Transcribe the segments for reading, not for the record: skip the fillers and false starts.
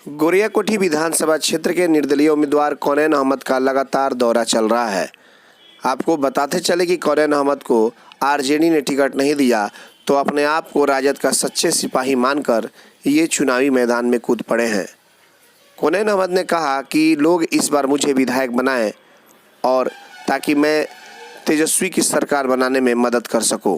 गोरियाकोठी विधानसभा क्षेत्र के निर्दलीय उम्मीदवार कौनैन अहमद का लगातार दौरा चल रहा है। आपको बताते चले कि कौनैन अहमद को आरजेडी ने टिकट नहीं दिया तो अपने आप को राजद का सच्चे सिपाही मानकर ये चुनावी मैदान में कूद पड़े हैं। कौनैन अहमद ने कहा कि लोग इस बार मुझे विधायक बनाएं और ताकि मैं तेजस्वी की सरकार बनाने में मदद कर सकूं।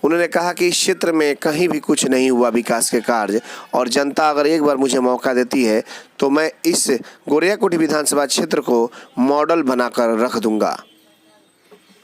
उन्होंने कहा कि इस क्षेत्र में कहीं भी कुछ नहीं हुआ विकास के कार्य और जनता अगर एक बार मुझे मौका देती है तो मैं इस गोरियाकोठी विधानसभा क्षेत्र को मॉडल बनाकर रख दूंगा।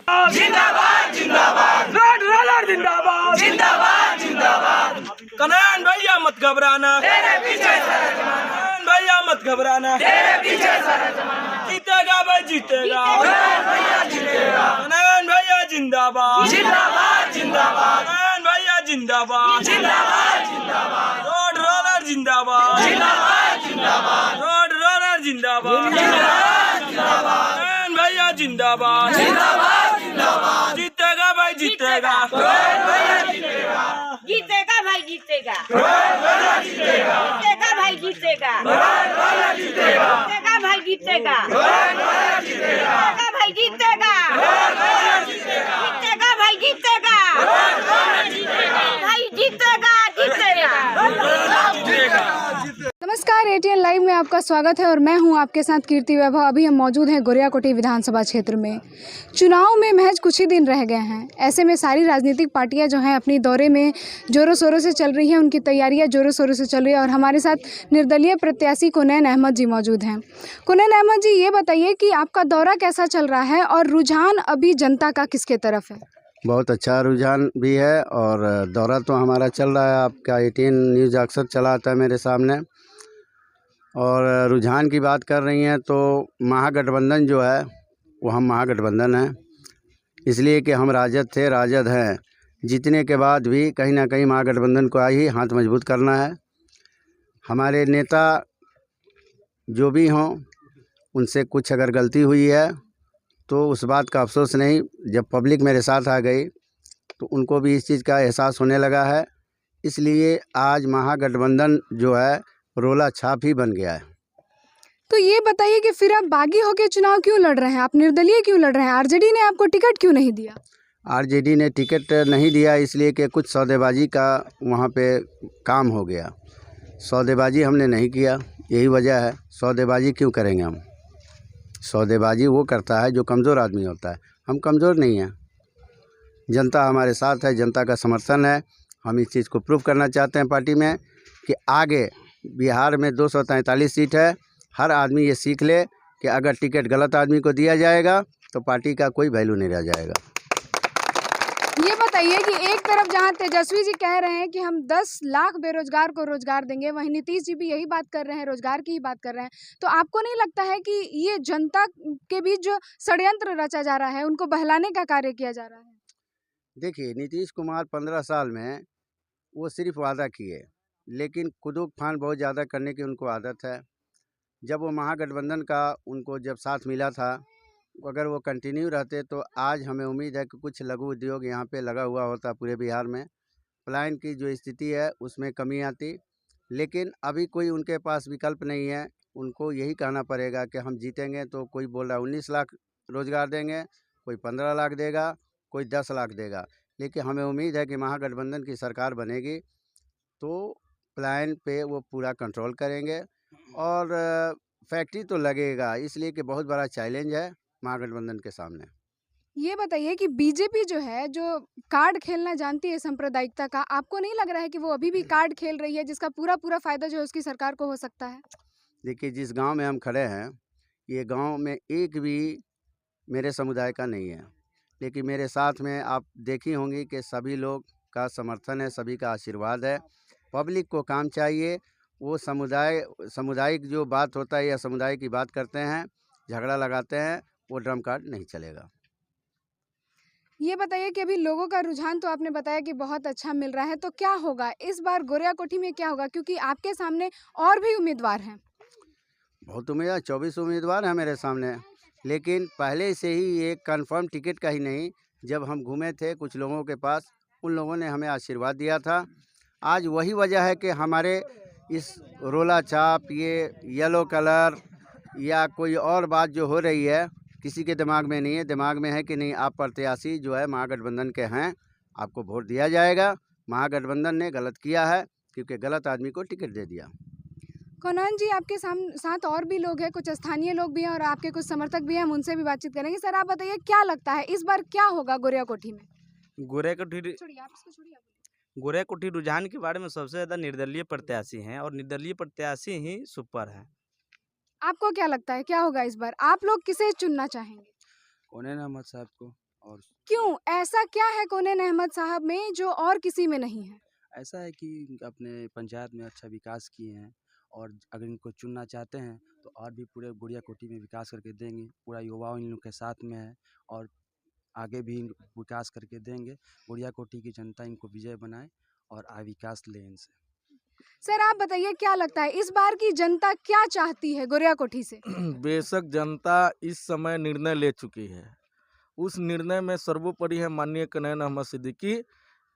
जिंदाबाद जिंदाबाद रोड रोलर जिंदाबाद जिंदाबाद जिंदाबाद। कौनैन भैया मत घबराना, तेरे पीछे सारा जमाना। कौनैन भैया मत घबराना, तेरे पीछे सारा जमाना। जीतेगा भाई जीतेगा, कौनैन भैया जीतेगा। कौनैन भैया जिंदाबाद जिंदाबाद जिंदाबाद। कौनैन भैया जिंदाबाद जिंदाबाद जिंदाबाद। रोड रोलर जिंदाबाद जिंदाबाद जिंदाबाद। रोड रोलर जिंदाबाद जिंदाबाद जिंदाबाद। कौनैन भैया जिंदाबाद जिंदाबाद जिंदाबाद। जीतेगा भाई जीतेगा, कौनैन भैया जीतेगा। जीतेगा भाई जीतेगा, कौनैन भैया जीतेगा। जीतेगा भाई जीतेगा, कौनैन भैया जीतेगा। जीतेगा भाई जीतेगा, कौनैन भैया जीतेगा। जीतेगा भाई जीतेगा, कौनैन भैया जीतेगा। जीतेगा भाई जीतेगा, कौनैन भैया जीतेगा। भाई जीतेगा जीतेगा। नमस्कार, एटीएन लाइव में आपका स्वागत है और मैं हूं आपके साथ कीर्ति वैभव। अभी हम मौजूद हैं गोरियाकोठी विधानसभा क्षेत्र में। चुनाव में महज कुछ ही दिन रह गए हैं। ऐसे में सारी राजनीतिक पार्टियां जो हैं अपनी दौरे में जोरों शोरों से चल रही हैं, उनकी तैयारियां जोरों शोरों से चल रही है और हमारे साथ निर्दलीय प्रत्याशी कौनैन अहमद जी मौजूद हैं। कौनैन अहमद जी, ये बताइए कि आपका दौरा कैसा चल रहा है और रुझान अभी जनता का किसके तरफ है? बहुत अच्छा रुझान भी है और दौरा तो हमारा चल रहा है। आपका एटीएन न्यूज़ अक्सर चला आता है मेरे सामने। और रुझान की बात कर रही हैं तो महागठबंधन जो है वो हम महागठबंधन हैं, इसलिए कि हम राजद थे, राजद हैं। जीतने के बाद भी कहीं ना कहीं महागठबंधन को ही हाथ मजबूत करना है। हमारे नेता जो भी हों, उनसे कुछ अगर गलती हुई है तो उस बात का अफसोस नहीं। जब पब्लिक मेरे साथ आ गई तो उनको भी इस चीज़ का एहसास होने लगा है, इसलिए आज महागठबंधन जो है रोला छाप ही बन गया है। तो ये बताइए कि फिर आप बागी होकर चुनाव क्यों लड़ रहे हैं? आप निर्दलीय क्यों लड़ रहे हैं? आरजेडी ने आपको टिकट क्यों नहीं दिया? आरजेडी ने टिकट नहीं दिया इसलिए कि कुछ सौदेबाजी का वहाँ पे काम हो गया। सौदेबाजी हमने नहीं किया, यही वजह है। सौदेबाजी क्यों करेंगे हम? सौदेबाजी वो करता है जो कमज़ोर आदमी होता है। हम कमज़ोर नहीं हैं, जनता हमारे साथ है, जनता का समर्थन है। हम इस चीज़ को प्रूव करना चाहते हैं पार्टी में कि आगे बिहार में 243 सीट है। हर आदमी ये सीख ले कि अगर टिकट गलत आदमी को दिया जाएगा तो पार्टी का कोई वैल्यू नहीं रह जाएगा। ये बताइए कि एक तरफ जहां तेजस्वी जी कह रहे हैं कि हम 10 लाख बेरोजगार को रोजगार देंगे, वहीं नीतीश जी भी यही बात कर रहे हैं, रोजगार की ही बात कर रहे हैं। तो आपको नहीं लगता है कि ये जनता के बीच जो षड्यंत्र रचा जा रहा है, उनको बहलाने का कार्य किया जा रहा है? देखिए, नीतीश कुमार 15 साल में वो सिर्फ वादा किए, लेकिन कुदूक फान बहुत ज़्यादा करने की उनको आदत है। जब वो महागठबंधन का उनको जब साथ मिला था, अगर वो कंटिन्यू रहते तो आज हमें उम्मीद है कि कुछ लघु उद्योग यहाँ पे लगा हुआ होता पूरे बिहार में। पलायन की जो स्थिति है उसमें कमी आती, लेकिन अभी कोई उनके पास विकल्प नहीं है। उनको यही कहना पड़ेगा कि हम जीतेंगे तो कोई बोल रहा है 19 लाख रोज़गार देंगे, कोई 15 लाख देगा, कोई 10 लाख देगा। लेकिन हमें उम्मीद है कि महागठबंधन की सरकार बनेगी तो पलायन पे वो पूरा कंट्रोल करेंगे और फैक्ट्री तो लगेगा, इसलिए कि बहुत बड़ा चैलेंज है महागठबंधन के सामने। ये बताइए कि बीजेपी जो है, जो कार्ड खेलना जानती है सांप्रदायिकता का, आपको नहीं लग रहा है कि वो अभी भी कार्ड खेल रही है जिसका पूरा फ़ायदा जो है उसकी सरकार को हो सकता है? देखिए, जिस गांव में हम खड़े हैं, ये गांव में एक भी मेरे समुदाय का नहीं है, लेकिन मेरे साथ में आप देखी होंगी कि सभी लोग का समर्थन है, सभी का आशीर्वाद है। पब्लिक को काम चाहिए, वो सामुदायिक जो बात होता है या समुदाय की बात करते हैं, झगड़ा लगाते हैं, वो ड्रम कार्ड नहीं चलेगा। ये बताइए कि अभी लोगों का रुझान तो आपने बताया कि बहुत अच्छा मिल रहा है, तो क्या होगा इस बार गोरियाकोठी में? क्या होगा, क्योंकि आपके सामने और भी उम्मीदवार हैं? बहुत उम्मीदवार, 24 उम्मीदवार हैं मेरे सामने, लेकिन पहले से ही ये कंफर्म टिकट का ही नहीं। जब हम घूमे थे कुछ लोगों के पास, उन लोगों ने हमें आशीर्वाद दिया था। आज वही वजह है कि हमारे इस रोला छाप, ये येलो कलर या कोई और बात जो हो रही है, किसी के दिमाग में नहीं है। दिमाग में है कि नहीं, आप प्रत्याशी जो है महागठबंधन के हैं, आपको वोट दिया जाएगा। महागठबंधन ने गलत किया है क्योंकि गलत आदमी को टिकट दे दिया। कोनन जी, आपके साथ और भी लोग हैं, कुछ स्थानीय लोग भी हैं और आपके कुछ समर्थक भी हैं, हम उनसे भी बातचीत करेंगे। सर, आप बताइए क्या लगता है इस बार क्या होगा गोरियाकोठी में? गोरियाकोठी छोड़िए, आप इसको छोड़िए। गोरियाकोठी रुझान के बारे में सबसे ज़्यादा निर्दलीय प्रत्याशी हैं और निर्दलीय प्रत्याशी ही सुपर है। आपको क्या लगता है क्या होगा इस बार? आप लोग किसे चुनना चाहेंगे? कोनेन अहमद साहब को। और क्यों? ऐसा क्या है कोनेन अहमद साहब में जो और किसी में नहीं है? ऐसा है कि अपने पंचायत में अच्छा विकास किए हैं और अगर इनको चुनना चाहते हैं तो और भी पूरे गोरियाकोठी में विकास करके देंगे। पूरा युवाओं इन लोग के साथ में है और आगे भी विकास करके देंगे। गोरियाकोठी की जनता इनको विजय बनाए और विकास ले इनसे। सर, आप बताइए क्या लगता है इस बार की जनता क्या चाहती है गोरियाकोठी से? बेशक जनता इस समय निर्णय ले चुकी है। उस निर्णय में सर्वोपरि है माननीय कोनेन अहमद सिद्दीकी,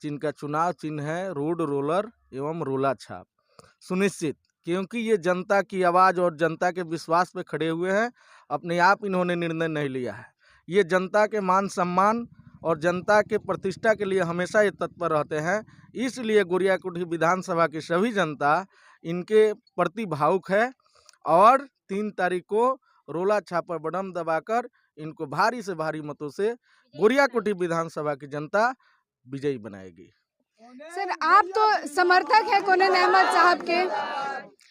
जिनका चुनाव चिन्ह है रोड रोलर एवं रोला छाप सुनिश्चित, क्योंकि ये जनता की आवाज़ और जनता के विश्वास पे खड़े हुए हैं। अपने आप इन्होंने निर्णय नहीं लिया है। ये जनता के मान सम्मान और जनता के प्रतिष्ठा के लिए हमेशा ये तत्पर रहते हैं। इसलिए गोरियाकोठी विधानसभा की सभी जनता इनके प्रति भावुक है और 3 तारीख को रोला छाप पर बटन दबाकर इनको भारी से भारी मतों से गोरियाकोठी विधानसभा की जनता विजयी बनाएगी। सर, आप तो समर्थक हैं कोनेन अहमद साहब के।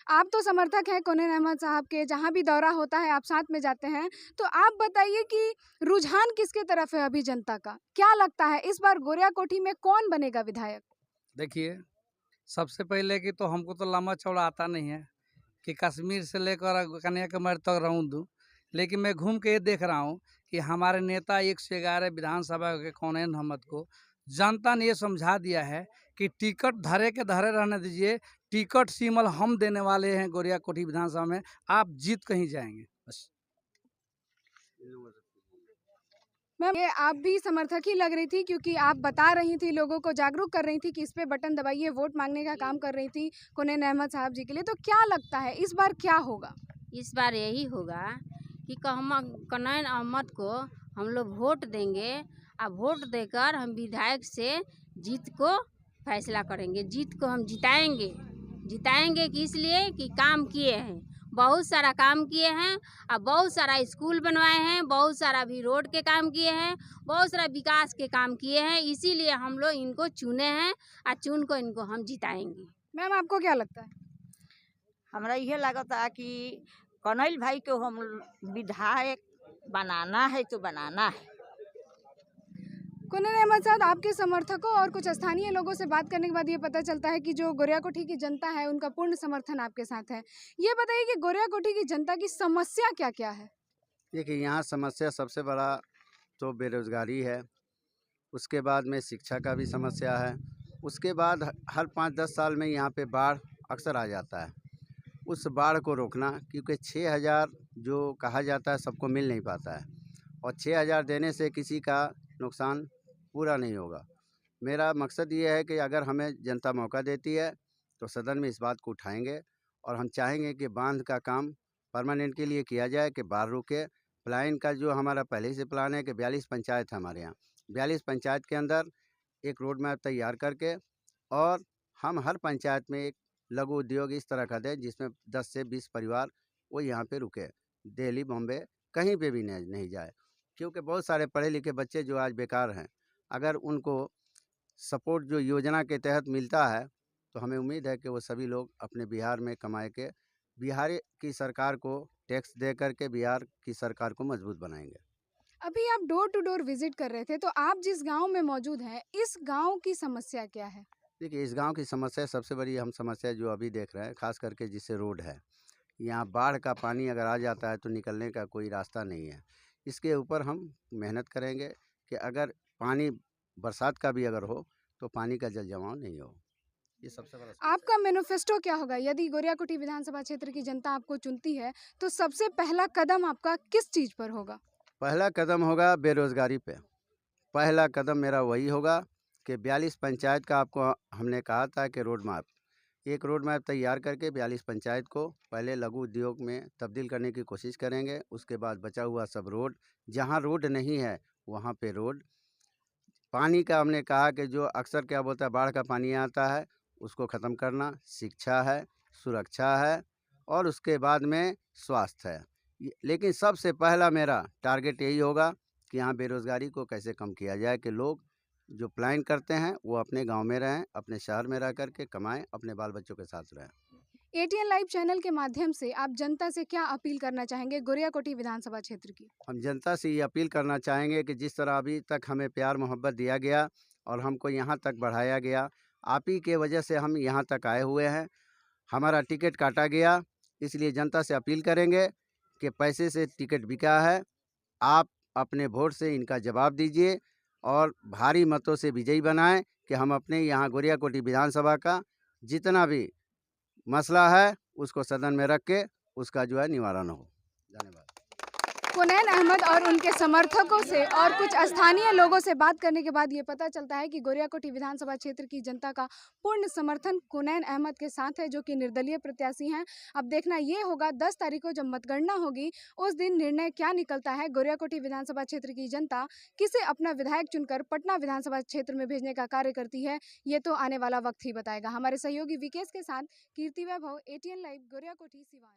आप तो समर्थक हैं कोनेन अहमद साहब के, जहाँ भी दौरा होता है आप साथ में जाते हैं। तो आप बताइए कि रुझान किसके तरफ है अभी जनता का? क्या लगता है इस बार गोरियाकोठी में कौन बनेगा विधायक? देखिए, सबसे पहले कि तो हमको तो लंबा चौड़ा आता नहीं है कि कश्मीर से लेकर कन्याकुमारी तक रहूँ दूँ, लेकिन मैं घूम के ये देख रहा हूँ कि हमारे नेता 111 विधानसभा के कोनेन अहमद को जनता ने ये समझा दिया है कि टिकट धरे के धरे रहने दीजिए, टिकट सिमल हम देने वाले हैं गोरियाकोठी विधानसभा में, आप जीत कहीं जाएंगे बस। मैम, ये आप भी समर्थक ही लग रही थी क्योंकि आप बता रही थी, लोगों को जागरूक कर रही थी कि इस पे बटन दबाइए, वोट मांगने का काम कर रही थी कोनेन अहमद साहब जी के लिए। तो क्या लगता है इस बार क्या होगा? इस बार यही होगा कि कोनेन अहमद को हम लोग वोट देंगे और वोट देकर हम विधायक से जीत को फैसला करेंगे। जीत को हम जिताएंगे कि इसलिए कि काम किए हैं, बहुत सारा काम किए हैं और बहुत सारा स्कूल बनवाए हैं, बहुत सारा भी रोड के काम किए हैं, बहुत सारा विकास के काम किए हैं। इसीलिए हम लोग इनको चुने हैं और चुन को इनको हम जिताएंगे। मैम, आपको क्या लगता है? हमरा यह लगता है कि कनैल भाई को हम विधायक बनाना है तो बनाना है। कोनेन अहमद साहब, आपके समर्थकों और कुछ स्थानीय लोगों से बात करने के बाद ये पता चलता है कि जो गोरियाकोठी की जनता है उनका पूर्ण समर्थन आपके साथ है। ये बताइए कि गोरियाकोठी की जनता की समस्या क्या क्या है? देखिए, यहाँ समस्या सबसे बड़ा तो बेरोजगारी है, उसके बाद में शिक्षा का भी समस्या है, उसके बाद हर 5-10 साल में यहाँ पे बाढ़ अक्सर आ जाता है। उस बाढ़ को रोकना, क्योंकि 6,000 जो कहा जाता है सबको मिल नहीं पाता है और 6,000 देने से किसी का नुकसान पूरा नहीं होगा। मेरा मकसद ये है कि अगर हमें जनता मौका देती है तो सदन में इस बात को उठाएंगे और हम चाहेंगे कि बांध का काम परमानेंट के लिए किया जाए कि बाढ़ रुके। प्लान का जो हमारा पहले से प्लान है कि 42 पंचायत है हमारे यहाँ, 42 पंचायत के अंदर एक रोड मैप तैयार करके और हम हर पंचायत में एक लघु उद्योग इस तरह का दें जिसमें 10 से 20 परिवार वो यहाँ पे रुके, दिल्ली बॉम्बे कहीं पे भी नहीं जाए, क्योंकि बहुत सारे पढ़े लिखे बच्चे जो आज बेकार हैं, अगर उनको सपोर्ट जो योजना के तहत मिलता है तो हमें उम्मीद है कि वो सभी लोग अपने बिहार में कमाए के बिहार की सरकार को टैक्स दे करके बिहार की सरकार को मजबूत बनाएंगे। अभी आप डोर टू डोर विजिट कर रहे थे, तो आप जिस गांव में मौजूद हैं, इस गांव की समस्या क्या है? देखिए, इस गांव की समस्या सबसे बड़ी हम समस्या जो अभी देख रहे हैं, खास करके जिससे रोड है, यहाँ बाढ़ का पानी अगर आ जाता है तो निकलने का कोई रास्ता नहीं है। इसके ऊपर हम मेहनत करेंगे कि अगर पानी बरसात का भी अगर हो तो पानी का जल जमाव नहीं हो। ये सबसे बड़ा आपका मैनिफेस्टो क्या होगा? यदि गोरियाकोठी विधानसभा क्षेत्र की जनता आपको चुनती है तो सबसे पहला कदम आपका किस चीज़ पर होगा? पहला कदम होगा बेरोजगारी पे। पहला कदम मेरा वही होगा कि 42 पंचायत का आपको हमने कहा था कि रोड मैप एक रोड मैप तैयार करके 42 पंचायत को पहले लघु उद्योग में तब्दील करने की कोशिश करेंगे। उसके बाद बचा हुआ सब रोड, जहाँ रोड नहीं है वहाँ पे रोड। पानी का हमने कहा कि जो अक्सर क्या बोलता है बाढ़ का पानी आता है उसको ख़त्म करना, शिक्षा है, सुरक्षा है और उसके बाद में स्वास्थ्य है। लेकिन सबसे पहला मेरा टारगेट यही होगा कि यहाँ बेरोज़गारी को कैसे कम किया जाए कि लोग जो प्लान करते हैं वो अपने गांव में रहें, अपने शहर में रह कर के कमाएं, अपने बाल बच्चों के साथ रहें। एटीएन लाइव चैनल के माध्यम से आप जनता से क्या अपील करना चाहेंगे गोरियाकोटी विधानसभा क्षेत्र की? हम जनता से ये अपील करना चाहेंगे कि जिस तरह अभी तक हमें प्यार मोहब्बत दिया गया और हमको यहाँ तक बढ़ाया गया, आप ही के वजह से हम यहाँ तक आए हुए हैं। हमारा टिकट काटा गया, इसलिए जनता से अपील करेंगे कि पैसे से टिकट बिका है, आप अपने वोट से इनका जवाब दीजिए और भारी मतों से विजयी बनाएं कि हम अपने यहाँ गोरियाकोटी विधानसभा का जितना भी मसला है उसको सदन में रख के उसका जो है निवारण हो। धन्यवाद। कोनैन अहमद और उनके समर्थकों से और कुछ स्थानीय लोगों से बात करने के बाद ये पता चलता है कि गोरियाकोटी विधानसभा क्षेत्र की जनता का पूर्ण समर्थन कोनैन अहमद के साथ है, जो कि निर्दलीय प्रत्याशी हैं। अब देखना ये होगा 10 तारीख को जब मतगणना होगी उस दिन निर्णय क्या निकलता है। गोरियाकोटी विधानसभा क्षेत्र की जनता किसे अपना विधायक चुनकर पटना विधानसभा क्षेत्र में भेजने का कार्य करती है, ये तो आने वाला वक्त ही बताएगा। हमारे सहयोगी विकेश के साथ कीर्ति वैभव, एटीएन लाइव, गोरियाकोटी, सिवान।